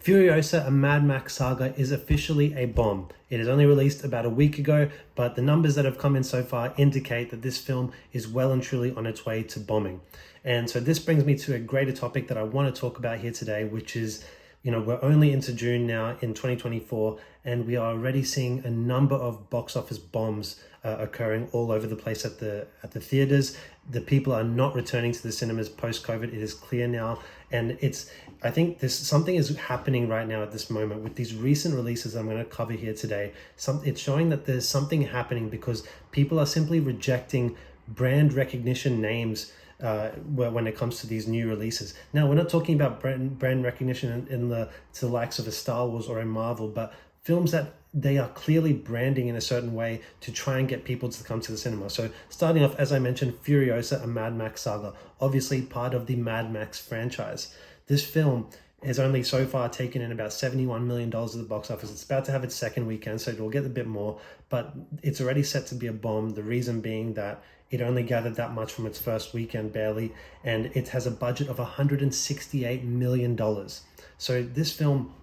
Furiosa, a Mad Max saga, is officially a bomb. It is only released about a week ago, but the numbers that have come in so far indicate that this film is well and truly on its way to bombing. And so this brings me to a greater topic that I want to talk about here today, which is, we're only into June now in 2024, and we are already seeing a number of box office bombs occurring all over the place at the theaters. The people are not returning to the cinemas post-COVID. It is clear now, and I think something is happening right now at this moment with these recent releases I'm going to cover here today. It's showing that there's something happening because people are simply rejecting brand recognition names when it comes to these new releases. Now, we're not talking about brand recognition to the likes of a Star Wars or a Marvel, but films that they are clearly branding in a certain way to try and get people to come to the cinema. So starting off, as I mentioned, Furiosa, a Mad Max saga, obviously part of the Mad Max franchise. This film has only so far taken in about $71 million at the box office. It's about to have its second weekend, so it will get a bit more, but it's already set to be a bomb. The reason being that it only gathered that much from its first weekend, barely, and it has a budget of $168 million. So this film,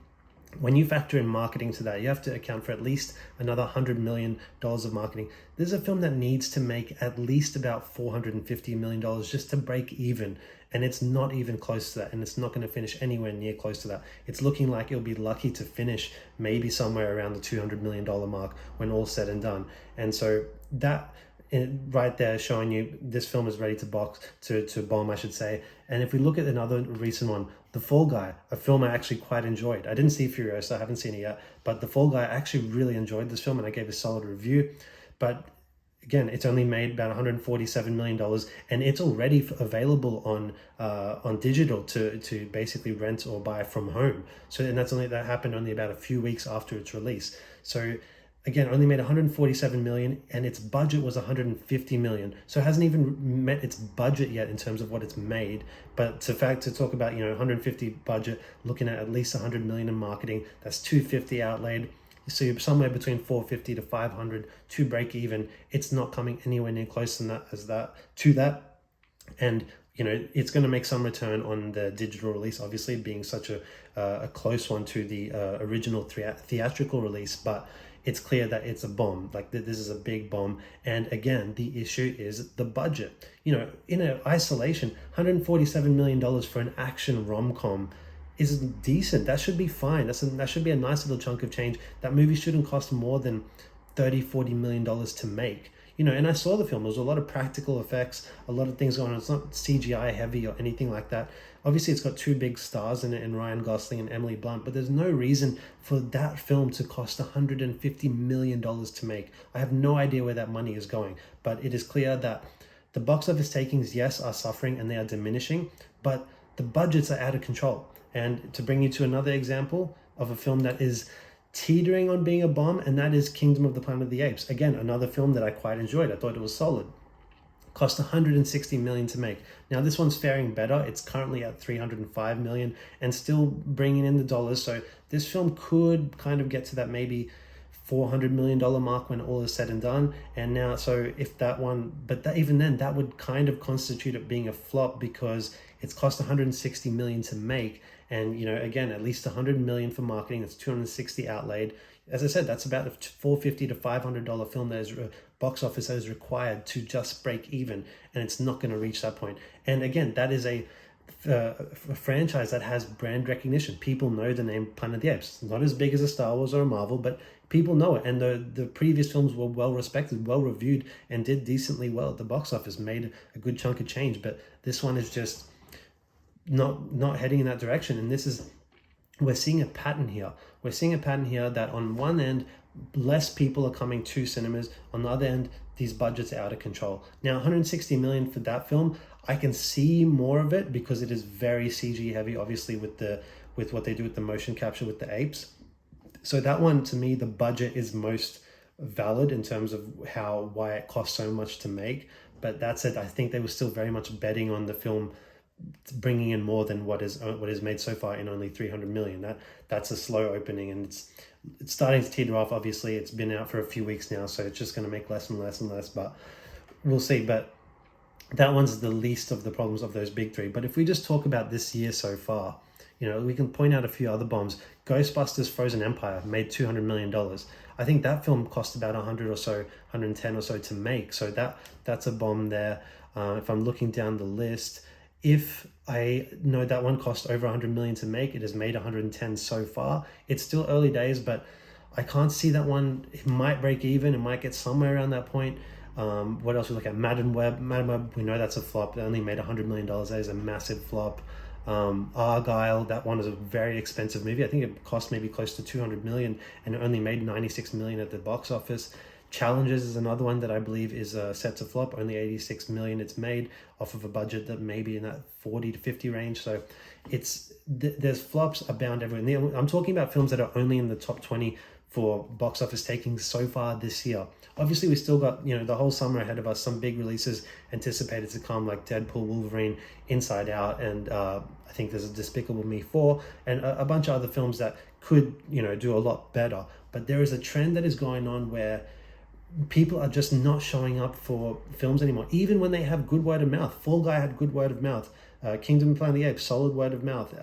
when you factor in marketing to that, you have to account for at least another $100 million of marketing. This is a film that needs to make at least about $450 million just to break even. And it's not even close to that. And it's not going to finish anywhere near close to that. It's looking like it'll be lucky to finish maybe somewhere around the $200 million mark when all's said and done. And so that right there showing you this film is ready to bomb, I should say. And if we look at another recent one, The Fall Guy, a film I actually quite enjoyed. I didn't see Furiosa, I haven't seen it yet, but The Fall Guy, I actually really enjoyed this film and I gave a solid review. But again, it's only made about $147 million, and it's already available on digital to basically rent or buy from home. So, and that happened only about a few weeks after its release. So again, only made $147 million, and its budget was $150 million. So it hasn't even met its budget yet in terms of what it's made. But to talk about, 150 budget, looking at least $100 million in marketing, that's $250 outlaid. So you're somewhere between 450 to 500 to break even. It's not coming anywhere near close to that. And it's going to make some return on the digital release, obviously being such a close one to the original theatrical release. But it's clear that it's a bomb. Like, this is a big bomb. And again, the issue is the budget. In isolation, $147 million for an action rom-com is decent. That should be fine. That should be a nice little chunk of change. That movie shouldn't cost more than $30-40 million to make. And I saw the film. There was a lot of practical effects, a lot of things going on. It's not CGI heavy or anything like that. Obviously, it's got two big stars in it, in Ryan Gosling and Emily Blunt, but there's no reason for that film to cost $150 million to make. I have no idea where that money is going, but it is clear that the box office takings, yes, are suffering and they are diminishing, but the budgets are out of control. And to bring you to another example of a film that is teetering on being a bomb, and that is Kingdom of the Planet of the Apes. Again, another film that I quite enjoyed. I thought it was solid. Cost $160 million to make. Now this one's faring better. It's currently at $305 million and still bringing in the dollars. So this film could kind of get to that maybe $400 million mark when all is said and done. And now, so if that one, even then, that would kind of constitute it being a flop because it's cost $160 million to make. And, again, at least $100 million for marketing. That's $260 outlaid. As I said, that's about a $450 to $500 film that is box office that is required to just break even. And it's not going to reach that point. And again, that is a franchise that has brand recognition. People know the name Planet of the Apes. It's not as big as a Star Wars or a Marvel, but people know it. And the previous films were well respected, well reviewed, and did decently well at the box office, made a good chunk of change. But this one is just not heading in that direction. And we're seeing a pattern here. We're seeing a pattern here that on one end, less people are coming to cinemas. On the other end, these budgets are out of control. Now, $160 million for that film, I can see more of it because it is very CG heavy, obviously with what they do with the motion capture with the apes. So that one, to me, the budget is most valid in terms of why it costs so much to make. But that said, I think they were still very much betting on the film bringing in more than what is made so far in only $300 million. That's a slow opening, and it's starting to teeter off. Obviously, it's been out for a few weeks now, so it's just going to make less and less and less, but we'll see. But that one's the least of the problems of those big three. But if we just talk about this year so far, You know, we can point out a few other bombs. Ghostbusters Frozen Empire made $200 million. I think that film cost about 100 or so, 110 or so to make. So that's a bomb there. If I'm looking down the list, if I know that one cost over 100 million to make, it has made 110 so far. It's still early days, but I can't see that one. It might break even. It might get somewhere around that point. What else we look at? Madden Web. We know that's a flop. It only made $100 million. That is a massive flop. Argyle, that one is a very expensive movie. I think it cost maybe close to 200 million and it only made 96 million at the box office. Challenges is another one that I believe is set to flop. Only 86 million it's made off of a budget that maybe in that 40 to 50 range. So there's flops abound everywhere. I'm talking about films that are only in the top 20 for box office takings so far this year. Obviously, we still got, you know, the whole summer ahead of us, some big releases anticipated to come, like Deadpool, Wolverine, Inside Out, and I think there's a Despicable Me 4, and a bunch of other films that could, you know, do a lot better. But there is a trend that is going on where people are just not showing up for films anymore, even when they have good word of mouth. Fall Guy had good word of mouth. Kingdom of Planet of the Apes, solid word of mouth.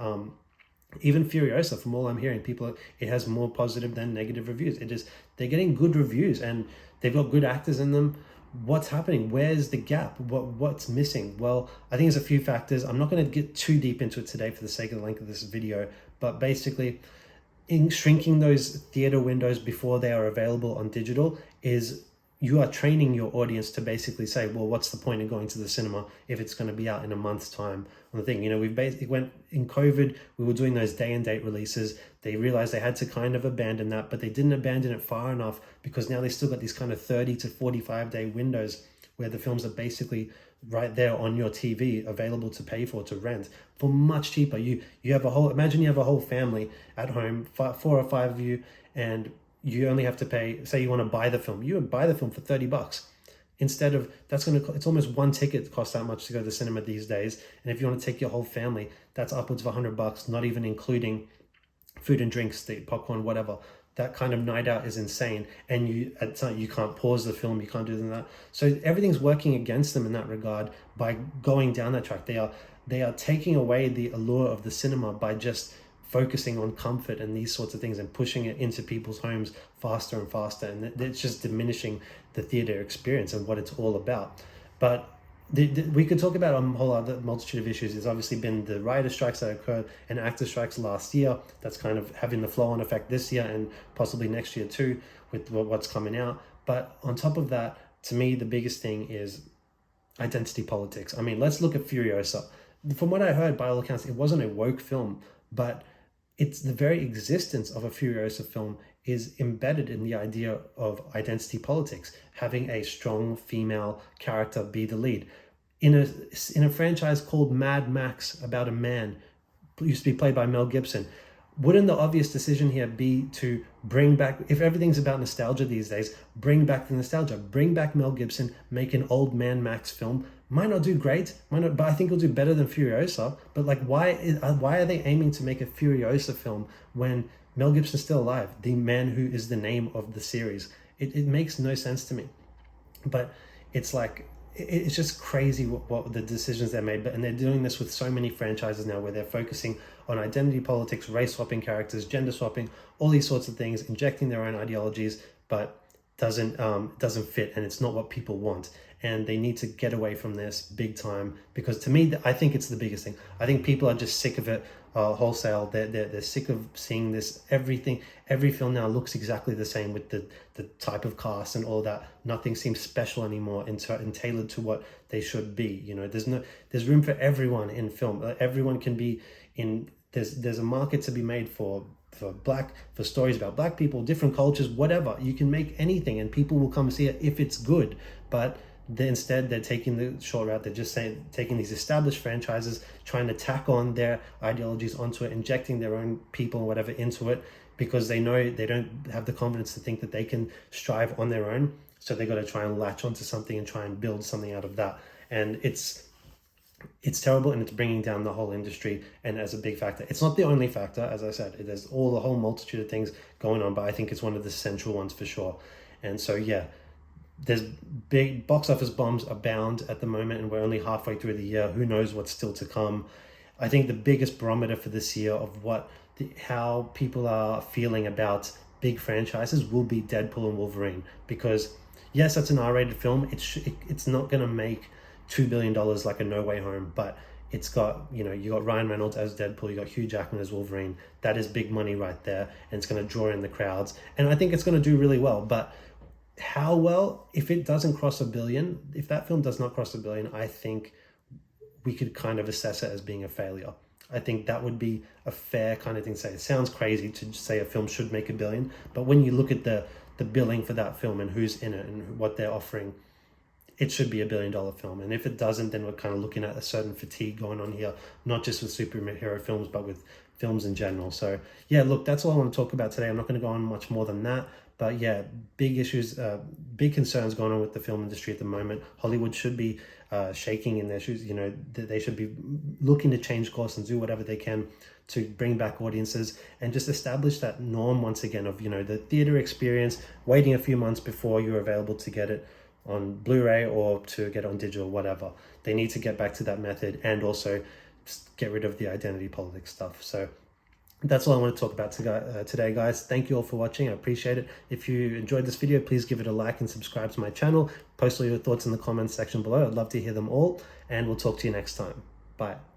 Even Furiosa, from all I'm hearing, it has more positive than negative reviews. They're getting good reviews and they've got good actors in them. What's happening? Where's the gap? What's missing? Well, I think there's a few factors. I'm not going to get too deep into it today for the sake of the length of this video, but basically, in shrinking those theater windows before they are available on digital is you are training your audience to basically say, well, what's the point of going to the cinema if it's going to be out in a month's time on the thing? You know, we've basically went in COVID, we were doing those day and date releases. They realized they had to kind of abandon that, but they didn't abandon it far enough because now they still got these kind of 30 to 45 day windows where the films are basically right there on your TV available to pay for, to rent for much cheaper. You have imagine you have a whole family at home, 4 or 5 of you, and you only have to pay, say you want to buy the film, you would buy the film for $30 instead of, it's almost one ticket costs that much to go to the cinema these days. And if you want to take your whole family, that's upwards of $100, not even including food and drinks, the popcorn, whatever. That kind of night out is insane. And you can't pause the film, you can't do that. So everything's working against them in that regard by going down that track. They are taking away the allure of the cinema by just focusing on comfort and these sorts of things and pushing it into people's homes faster and faster. And it's just diminishing the theater experience and what it's all about. But we could talk about a whole other multitude of issues. There's obviously been the writer strikes that occurred and actor strikes last year. That's kind of having the flow-on effect this year and possibly next year too with what's coming out. But on top of that, to me, the biggest thing is identity politics. I mean, let's look at Furiosa. From what I heard, by all accounts, it wasn't a woke film, but it's the very existence of a Furiosa film is embedded in the idea of identity politics, having a strong female character be the lead. In a franchise called Mad Max, about a man, used to be played by Mel Gibson, wouldn't the obvious decision here be to bring back, if everything's about nostalgia these days, bring back the nostalgia, bring back Mel Gibson, make an old man Max film? Might not do great, but I think it'll do better than Furiosa. But like, why are they aiming to make a Furiosa film when Mel Gibson's still alive, the man who is the name of the series? It makes no sense to me. But it's like, it's just crazy what the decisions they made. And they're doing this with so many franchises now where they're focusing on identity politics, race swapping characters, gender swapping, all these sorts of things, injecting their own ideologies, but doesn't fit, and it's not what people want. And they need to get away from this big time, because to me, I think it's the biggest thing. I think people are just sick of it wholesale. They're sick of seeing this. Every film now looks exactly the same with the type of cast and all that. Nothing seems special anymore and tailored to what they should be. You know, there's room for everyone in film. Everyone can be in. There's a market to be made for stories about black people, different cultures, whatever. You can make anything and people will come see it if it's good. But instead they're taking the short route. They're just taking these established franchises, trying to tack on their ideologies onto it, injecting their own people and whatever into it, because they know they don't have the confidence to think that they can strive on their own. So they got to try and latch onto something and try and build something out of that. And it's terrible, and it's bringing down the whole industry. And as a big factor, it's not the only factor, as I said, there's a whole multitude of things going on, but I think it's one of the central ones for sure. And so yeah, there's big box office bombs abound at the moment, and we're only halfway through the year. Who knows what's still to come? I think the biggest barometer for this year of how people are feeling about big franchises will be Deadpool and Wolverine, because yes, that's an R-rated film. It's not going to make $2 billion like a No Way Home, but it's got, you got Ryan Reynolds as Deadpool, you got Hugh Jackman as Wolverine. That is big money right there, and it's going to draw in the crowds. And I think it's going to do really well. But how well, if it doesn't cross $1 billion, if that film does not cross $1 billion, I think we could kind of assess it as being a failure. I think that would be a fair kind of thing to say. It sounds crazy to say a film should make $1 billion, but when you look at the billing for that film and who's in it and what they're offering, it should be $1 billion film. And if it doesn't, then we're kind of looking at a certain fatigue going on here, not just with superhero films, but with films in general. So yeah, look, that's all I want to talk about today. I'm not going to go on much more than that. But yeah, big issues, big concerns going on with the film industry at the moment. Hollywood should be shaking in their shoes. They should be looking to change course and do whatever they can to bring back audiences and just establish that norm once again of, the theater experience, waiting a few months before you're available to get it on Blu-ray or to get on digital, whatever. They need to get back to that method and also get rid of the identity politics stuff. So that's all I want to talk about today, guys. Thank you all for watching. I appreciate it. If you enjoyed this video, please give it a like and subscribe to my channel. Post all your thoughts in the comments section below. I'd love to hear them all, and we'll talk to you next time. Bye.